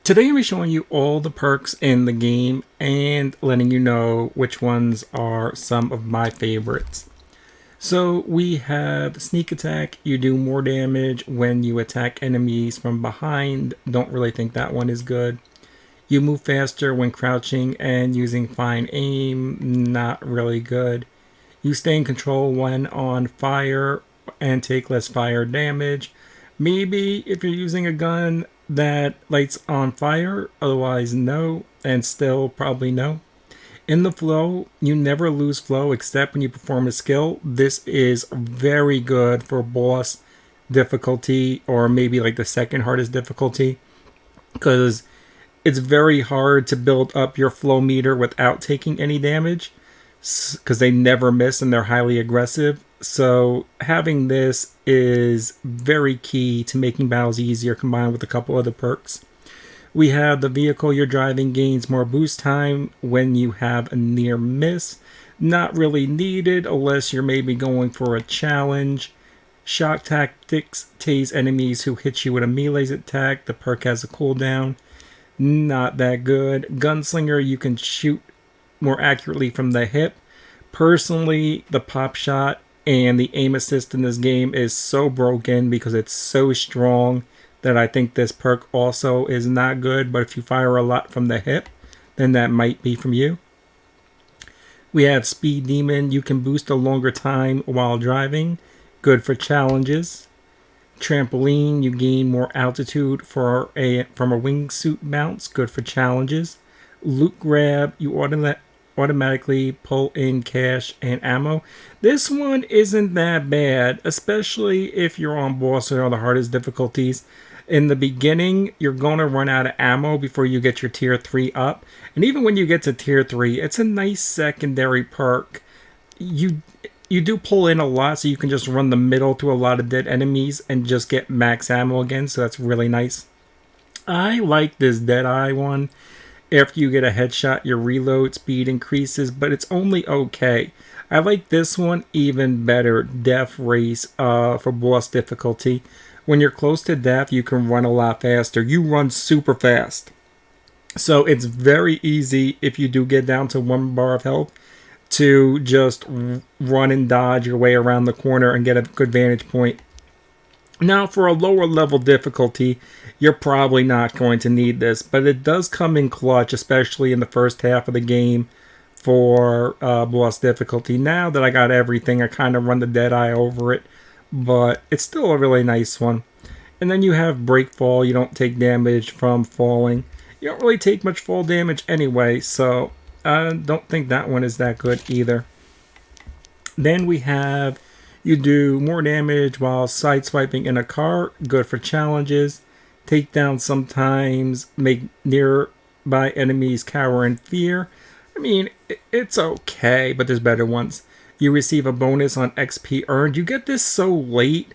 Today I'm going to be showing you all the perks in the game and letting you know which ones are some of my favorites. So we have Sneak Attack. You do more damage when you attack enemies from behind. Don't really think that one is good. You move faster when crouching and using fine aim. Not really good. You stay in control when on fire and take less fire damage. Maybe if you're using a gun that lights on fire, otherwise no, and still probably no. In the flow, you never lose flow except when you perform a skill. This is very good for boss difficulty or maybe like the second hardest difficulty because it's very hard to build up your flow meter without taking any damage because they never miss and they're highly aggressive. So having this is very key to making battles easier combined with a couple other perks. We have the vehicle you're driving gains more boost time when you have a near miss. Not really needed unless you're maybe going for a challenge. Shock tactics tase enemies who hit you with a melee attack. The perk has a cooldown. Not that good. Gunslinger, you can shoot more accurately from the hip. Personally, the pop shot and the aim assist in this game is so broken because it's so strong that I think this perk also is not good. But if you fire a lot from the hip, then that might be from you. We have Speed Demon. You can boost a longer time while driving. Good for challenges. Trampoline. You gain more altitude from a wingsuit bounce. Good for challenges. Loot Grab. You automatically pull in cash and ammo. This one isn't that bad, especially if you're on boss or the hardest difficulties. In the beginning, you're going to run out of ammo before you get your tier 3 up. And even when you get to tier 3, it's a nice secondary perk. You do pull in a lot, so you can just run the middle through a lot of dead enemies and just get max ammo again, so that's really nice. I like this Deadeye one. After you get a headshot, your reload speed increases, but it's only okay. I like this one even better, Death Race, for boss difficulty. When you're close to death, you can run a lot faster. You run super fast. So it's very easy if you do get down to 1 bar of health to just run and dodge your way around the corner and get a good vantage point. Now, for a lower level difficulty, you're probably not going to need this, but it does come in clutch, especially in the first half of the game for boss difficulty. Now that I got everything, I kind of run the Deadeye over it, but it's still a really nice one. And then you have Breakfall. You don't take damage from falling. You don't really take much fall damage anyway, so I don't think that one is that good either. Then we have you do more damage while sideswiping in a car. Good for challenges. Takedowns sometimes make nearby enemies cower in fear. I mean, it's okay, but there's better ones. You receive a bonus on XP earned. You get this so late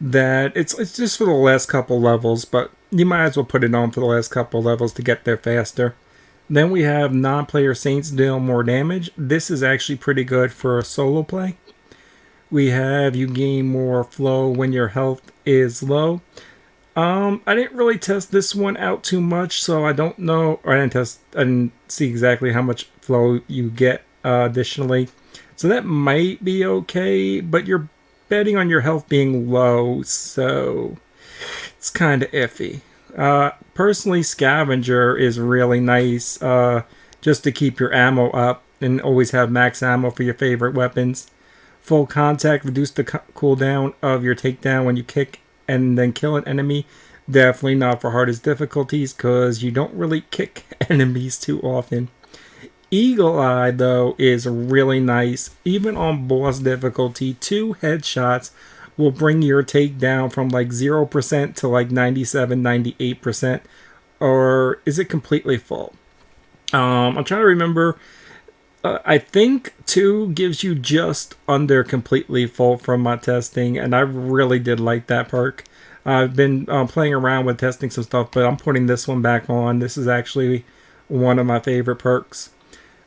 that it's just for the last couple levels, but you might as well put it on for the last couple levels to get there faster. Then we have non-player Saints deal more damage. This is actually pretty good for solo play. We have you gain more flow when your health is low. I didn't really test this one out too much, so I don't know. Or I didn't see exactly how much flow you get additionally. So that might be okay, but you're betting on your health being low, so it's kind of iffy. Personally, Scavenger is really nice just to keep your ammo up and always have max ammo for your favorite weapons. Full Contact, reduce the cooldown of your takedown when you kick and then kill an enemy. Definitely not for hardest difficulties because you don't really kick enemies too often. Eagle Eye, though, is really nice. Even on boss difficulty, 2 headshots will bring your takedown from like 0% to like 97, 98%. Or is it completely full? I'm trying to remember. I think 2 gives you just under completely full from my testing, and I really did like that perk. I've been playing around with testing some stuff, but I'm putting this one back on. This is actually one of my favorite perks.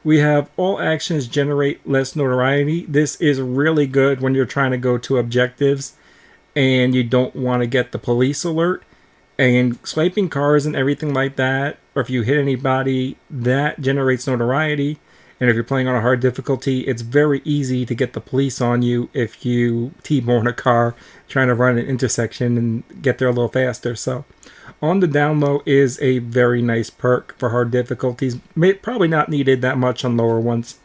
We have all actions generate less notoriety. This is really good when you're trying to go to objectives and you don't want to get the police alert. And swiping cars and everything like that, or if you hit anybody, that generates notoriety. And if you're playing on a hard difficulty, it's very easy to get the police on you if you T-bone a car trying to run an intersection and get there a little faster. So, on the down low is a very nice perk for hard difficulties. Probably not needed that much on lower ones.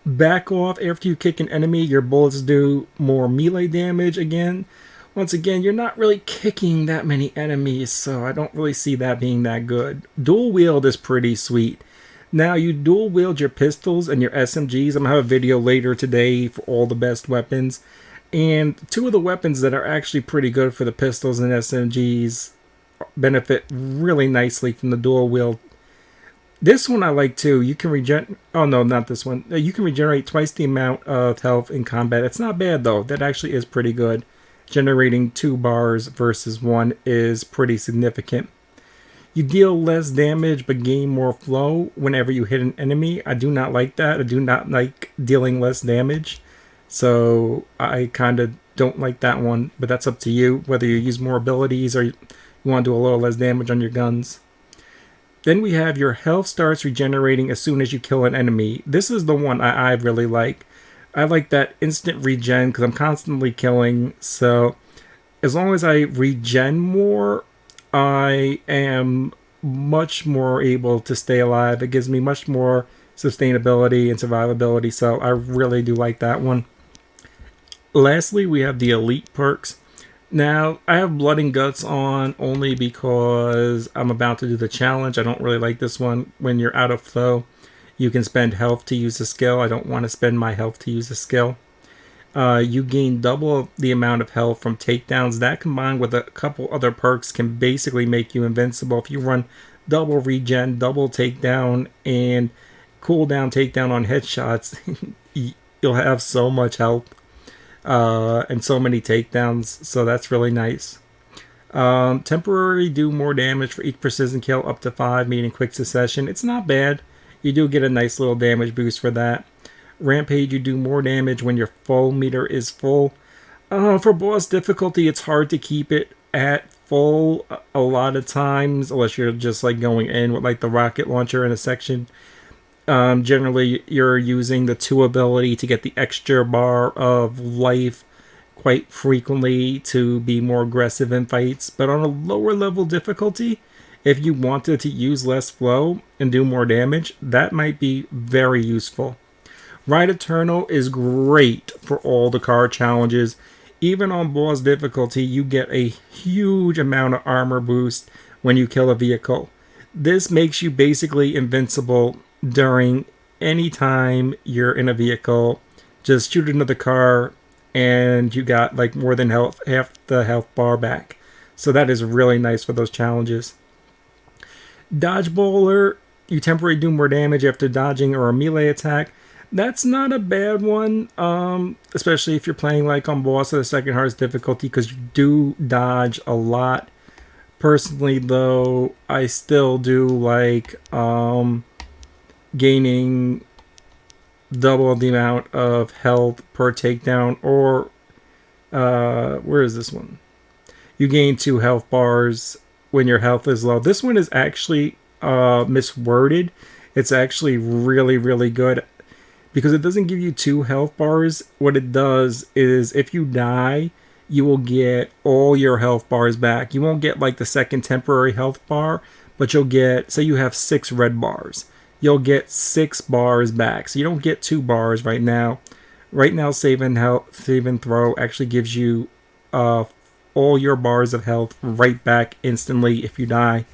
Back off after you kick an enemy, your bullets do more melee damage again. Once again, you're not really kicking that many enemies, so I don't really see that being that good. Dual wield is pretty sweet. Now, you dual wield your pistols and your SMGs. I'm going to have a video later today for all the best weapons. And two of the weapons that are actually pretty good for the pistols and SMGs benefit really nicely from the dual wield. This one I like too. You can regenerate. Oh no, not this one. You can regenerate twice the amount of health in combat. It's not bad though. That actually is pretty good. Generating 2 bars versus 1 is pretty significant. You deal less damage but gain more flow whenever you hit an enemy. I do not like that. I do not like dealing less damage. So I kind of don't like that one. But that's up to you, whether you use more abilities or you want to do a little less damage on your guns. Then we have your health starts regenerating as soon as you kill an enemy. This is the one I really like. I like that instant regen because I'm constantly killing. So as long as I regen more, I am much more able to stay alive. It gives me much more sustainability and survivability. So I really do like that one. Lastly, we have the elite perks. Now, I have Blood and Guts on only because I'm about to do the challenge. I don't really like this one. When you're out of flow, you can spend health to use a skill. I don't want to spend my health to use a skill. You gain double the amount of health from takedowns. That combined with a couple other perks can basically make you invincible. If you run double regen, double takedown, and cooldown takedown on headshots, you'll have so much health. And so many takedowns, so that's really nice. Temporary do more damage for each precision kill up to 5, meaning quick succession. It's not bad. You do get a nice little damage boost for that. Rampage, you do more damage when your full meter is full. For boss difficulty, it's hard to keep it at full a lot of times, unless you're just like going in with like the rocket launcher in a section. Generally, you're using the 2 ability to get the extra bar of life quite frequently to be more aggressive in fights. But on a lower level difficulty, if you wanted to use less flow and do more damage, that might be very useful. Ride Eternal is great for all the car challenges. Even on boss difficulty, you get a huge amount of armor boost when you kill a vehicle. This makes you basically invincible during any time you're in a vehicle. Just shoot another car and you got like more than half the health bar back. So that is really nice for those challenges. Dodge Bowler, you temporarily do more damage after dodging or a melee attack. That's not a bad one, especially if you're playing like on boss at the second hardest difficulty, because you do dodge a lot. Personally though, I still do like gaining double the amount of health per takedown, or where is this one? You gain 2 health bars when your health is low. This one is actually misworded. It's actually really, really good because it doesn't give you 2 health bars. What it does is if you die, you will get all your health bars back. You won't get like the second temporary health bar, but you'll get, say you have 6 red bars, you'll get 6 bars back. So you don't get 2 bars right now. Right now, save and throw actually gives you all your bars of health right back instantly if you die.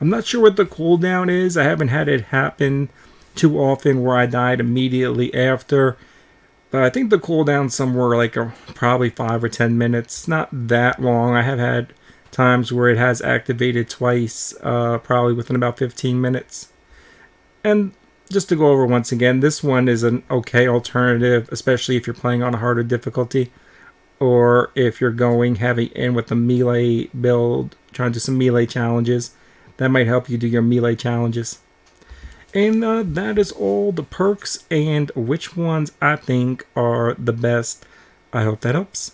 I'm not sure what the cooldown is. I haven't had it happen too often where I died immediately after. But I think the cooldown's somewhere like probably 5 or 10 minutes. It's not that long. I have had times where it has activated twice, probably within about 15 minutes. And just to go over once again, this one is an okay alternative, especially if you're playing on a harder difficulty, or if you're going heavy in with the melee build, trying to do some melee challenges. That might help you do your melee challenges. And that is all the perks and which ones I think are the best. I hope that helps.